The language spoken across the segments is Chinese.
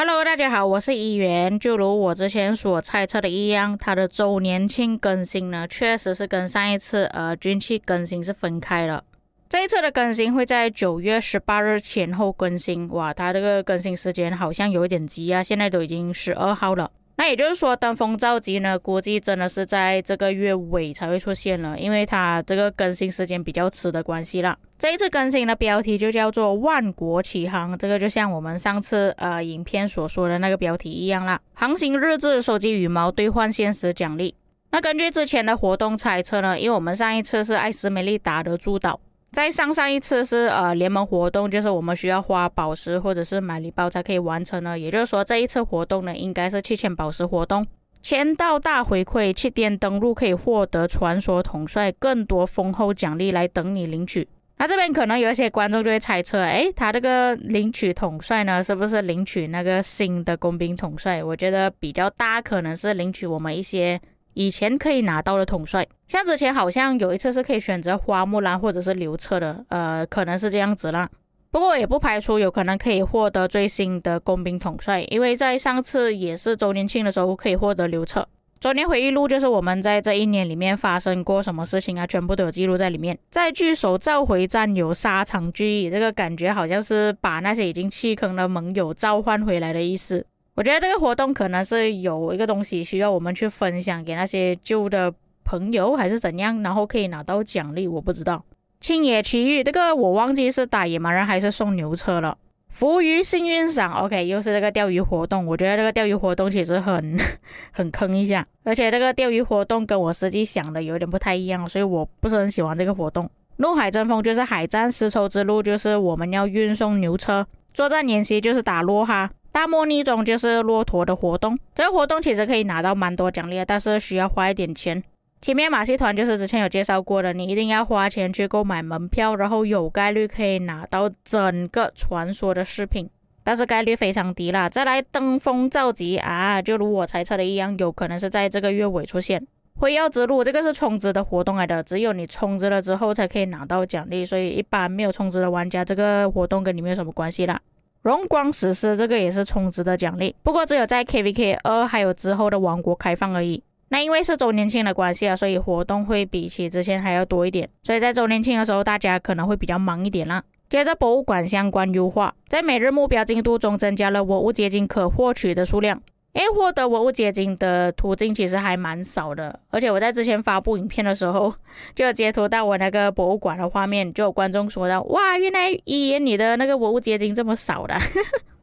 Hello，大家好，我是一元。就如我之前所猜测的一样，它的周年庆更新呢，确实是跟上一次军区更新是分开了。这一次的更新会在9月18日前后更新。哇，它这个更新时间好像有一点急啊，现在都已经12号了。那也就是说，登峰造极呢，估计真的是在这个月尾才会出现了，因为它这个更新时间比较迟的关系啦。这一次更新的标题就叫做万国启航，这个就像我们上次影片所说的那个标题一样啦。航行日志收集羽毛兑换限时奖励。那根据之前的活动猜测呢，因为我们上一次是艾斯梅利达的主导，在上一次是联盟活动，就是我们需要花宝石或者是买礼包才可以完成呢。也就是说这一次活动呢应该是7000宝石活动，签到大回馈，7点登录可以获得传说统帅更多丰厚奖励来等你领取。那这边可能有一些观众就会猜测，他这个领取统帅呢是不是领取那个新的工兵统帅？我觉得比较大可能是领取我们一些以前可以拿到的统帅，像之前好像有一次是可以选择花木兰或者是刘彻的，可能是这样子啦。不过也不排除有可能可以获得最新的工兵统帅，因为在上次也是周年庆的时候可以获得刘彻。周年回忆录就是我们在这一年里面发生过什么事情啊，全部都有记录在里面。在聚首召回战友沙场聚义，这个感觉好像是把那些已经弃坑的盟友召唤回来的意思。我觉得这个活动可能是有一个东西需要我们去分享给那些旧的朋友还是怎样，然后可以拿到奖励，我不知道。青野奇遇这个我忘记是打野蛮人还是送牛车了。浮鱼幸运赏 OK 又是这个钓鱼活动，我觉得这个钓鱼活动其实很坑一下，而且这个钓鱼活动跟我实际想的有点不太一样，所以我不是很喜欢这个活动。陆海争锋就是海战，丝绸之路就是我们要运送牛车，作战演习就是打洛哈，大漠逆中就是骆驼的活动。这个活动其实可以拿到蛮多奖励的，但是需要花一点钱。前面马戏团就是之前有介绍过的，你一定要花钱去购买门票，然后有概率可以拿到整个传说的饰品，但是概率非常低啦。再来登峰造极啊，就如我猜测的一样，有可能是在这个月尾出现。辉耀之路这个是充值的活动来的，只有你充值了之后才可以拿到奖励，所以一般没有充值的玩家这个活动跟你没有什么关系啦。荣光史诗这个也是充值的奖励，不过只有在 KVK2 还有之后的王国开放而已。那因为是周年庆的关系啊，所以活动会比起之前还要多一点，所以在周年庆的时候大家可能会比较忙一点啦。接着博物馆相关优化，在每日目标进度中增加了文物结晶可获取的数量。因为获得文物结晶的途径其实还蛮少的，而且我在之前发布影片的时候就有截图到我那个博物馆的画面，就有观众说到，哇，原来一言你的那个文物结晶这么少的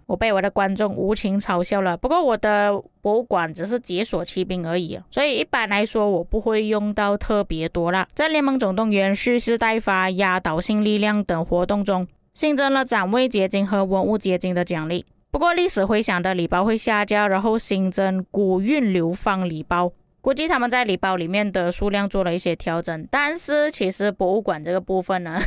我被我的观众无情嘲笑了。不过我的博物馆只是解锁骑兵而已，所以一般来说我不会用到特别多啦。在联盟总动员、蓄势待发、压倒性力量等活动中，新增了展位结晶和文物结晶的奖励。不过历史回响的礼包会下架，然后新增古韵流放礼包，估计他们在礼包里面的数量做了一些调整。但是其实博物馆这个部分呢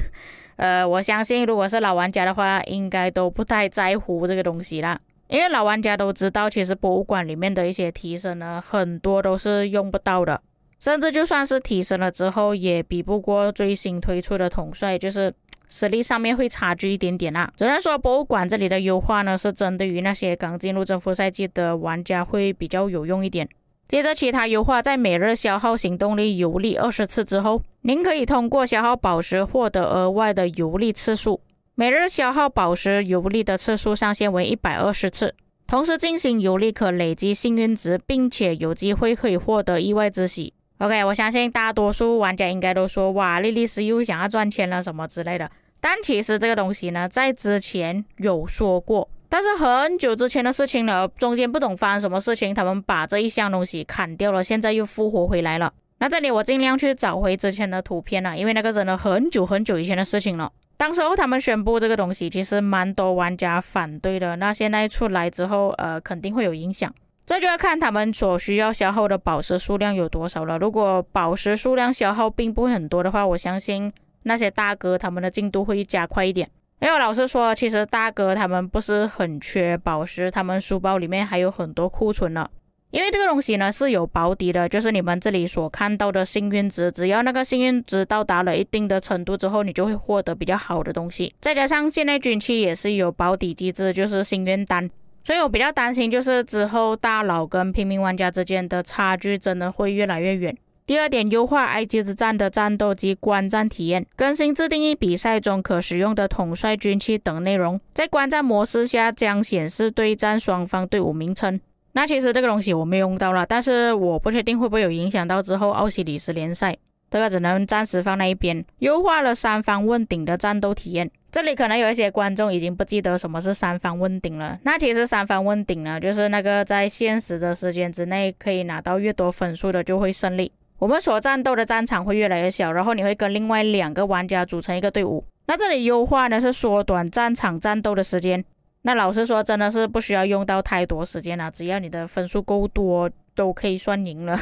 我相信如果是老玩家的话应该都不太在乎这个东西啦，因为老玩家都知道其实博物馆里面的一些提升呢很多都是用不到的，甚至就算是提升了之后也比不过最新推出的统帅，就是实力上面会差距一点点啦。只能说博物馆这里的优化呢是针对于那些刚进入征服赛季的玩家会比较有用一点。接着其他优化，在每日消耗行动力游历20次之后，您可以通过消耗宝石获得额外的游历次数，每日消耗宝石游历的次数上限为120次，同时进行游历可累积幸运值，并且有机会可以获得意外之喜。OK， 我相信大多数玩家应该都说，哇，莉莉丝又想要赚钱了什么之类的，但其实这个东西呢在之前有说过，但是很久之前的事情了，中间不懂发生什么事情，他们把这一项东西砍掉了，现在又复活回来了。那这里我尽量去找回之前的图片了，因为那个真的很久很久以前的事情了。当时候他们宣布这个东西，其实蛮多玩家反对的，那现在出来之后肯定会有影响。这就要看他们所需要消耗的宝石数量有多少了。如果宝石数量消耗并不会很多的话，我相信那些大哥他们的进度会加快一点。因为老实说，其实大哥他们不是很缺宝石，他们书包里面还有很多库存了。因为这个东西呢是有保底的，就是你们这里所看到的幸运值，只要那个幸运值到达了一定的程度之后，你就会获得比较好的东西。再加上现在军区也是有保底机制，就是幸运单，所以我比较担心就是之后大佬跟平民玩家之间的差距真的会越来越远。第二点，优化埃及之战的战斗及观战体验，更新自定义比赛中可使用的统帅军器等内容，在观战模式下将显示对战双方队伍名称。那其实这个东西我没用到了，但是我不确定会不会有影响到之后奥西里斯联赛，这个只能暂时放在一边。优化了三方问鼎的战斗体验，这里可能有一些观众已经不记得什么是三方问鼎了。那其实三方问鼎呢，就是那个在限时的时间之内可以拿到越多分数的就会胜利。我们所战斗的战场会越来越小，然后你会跟另外2个玩家组成一个队伍。那这里优化呢是缩短战场战斗的时间。那老实说真的是不需要用到太多时间啊，只要你的分数够多都可以算赢了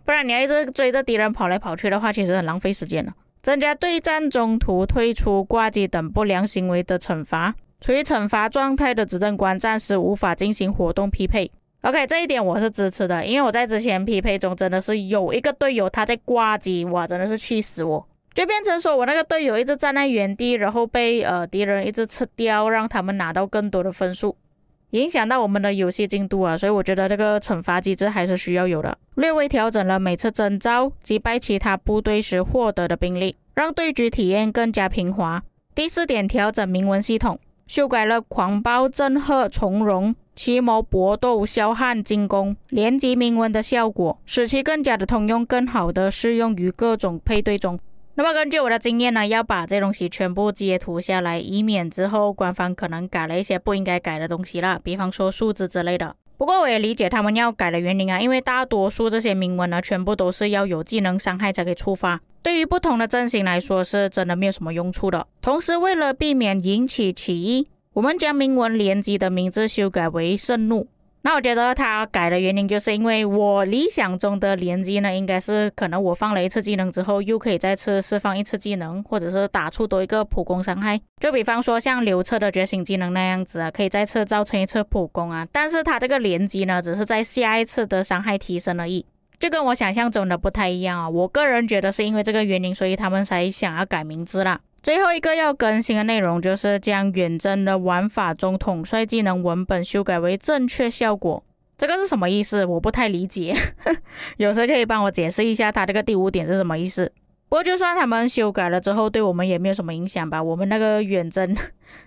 不然你要一直追着敌人跑来跑去的话，其实很浪费时间了。增加对战中途退出挂机等不良行为的惩罚，处于惩罚状态的执政官暂时无法进行活动匹配。OK， 这一点我是支持的，因为我在之前匹配中真的是有一个队友他在挂机，哇，真的是气死我，就变成说我那个队友一直站在原地，然后被敌人一直吃掉，让他们拿到更多的分数，影响到我们的游戏进度啊，所以我觉得这个惩罚机制还是需要有的。略微调整了每次征召击败其他部队时获得的兵力，让对局体验更加平滑。第4点，调整铭文系统，修改了狂暴、震慑、从容、奇谋、搏斗、霄悍、进攻、连击铭文的效果，使其更加的通用，更好的适用于各种配对中。那么根据我的经验呢，要把这东西全部截图下来，以免之后官方可能改了一些不应该改的东西啦，比方说数字之类的。不过我也理解他们要改的原因啊，因为大多数这些铭文呢，全部都是要有技能伤害才可以触发，对于不同的阵型来说是真的没有什么用处的。同时为了避免引起起义，我们将铭文连击的名字修改为盛怒。那我觉得他改的原因就是因为我理想中的连击呢，应该是可能我放了一次技能之后又可以再次释放一次技能，或者是打出多一个普攻伤害，就比方说像刘彻的觉醒技能那样子啊，可以再次造成一次普攻啊。但是他这个连击呢，只是在下一次的伤害提升而已，就跟我想象中的不太一样啊。我个人觉得是因为这个原因，所以他们才想要改名字啦。最后一个要更新的内容就是将远征的玩法中统帅技能文本修改为正确效果。这个是什么意思？我不太理解有谁可以帮我解释一下他这个第5点是什么意思？不过就算他们修改了之后，对我们也没有什么影响吧。我们那个远征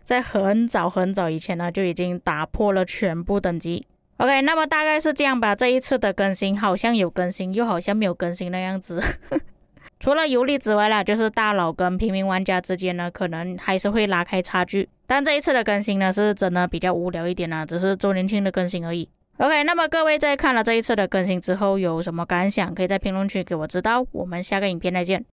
在很早很早以前呢就已经打破了全部等级。OK， 那么大概是这样吧。这一次的更新好像有更新，又好像没有更新那样子除了游历之外啦，就是大佬跟平民玩家之间呢，可能还是会拉开差距。但这一次的更新呢，是真的比较无聊一点啦，只是周年庆的更新而已。OK， 那么各位在看了这一次的更新之后有什么感想，可以在评论区给我知道。我们下个影片再见。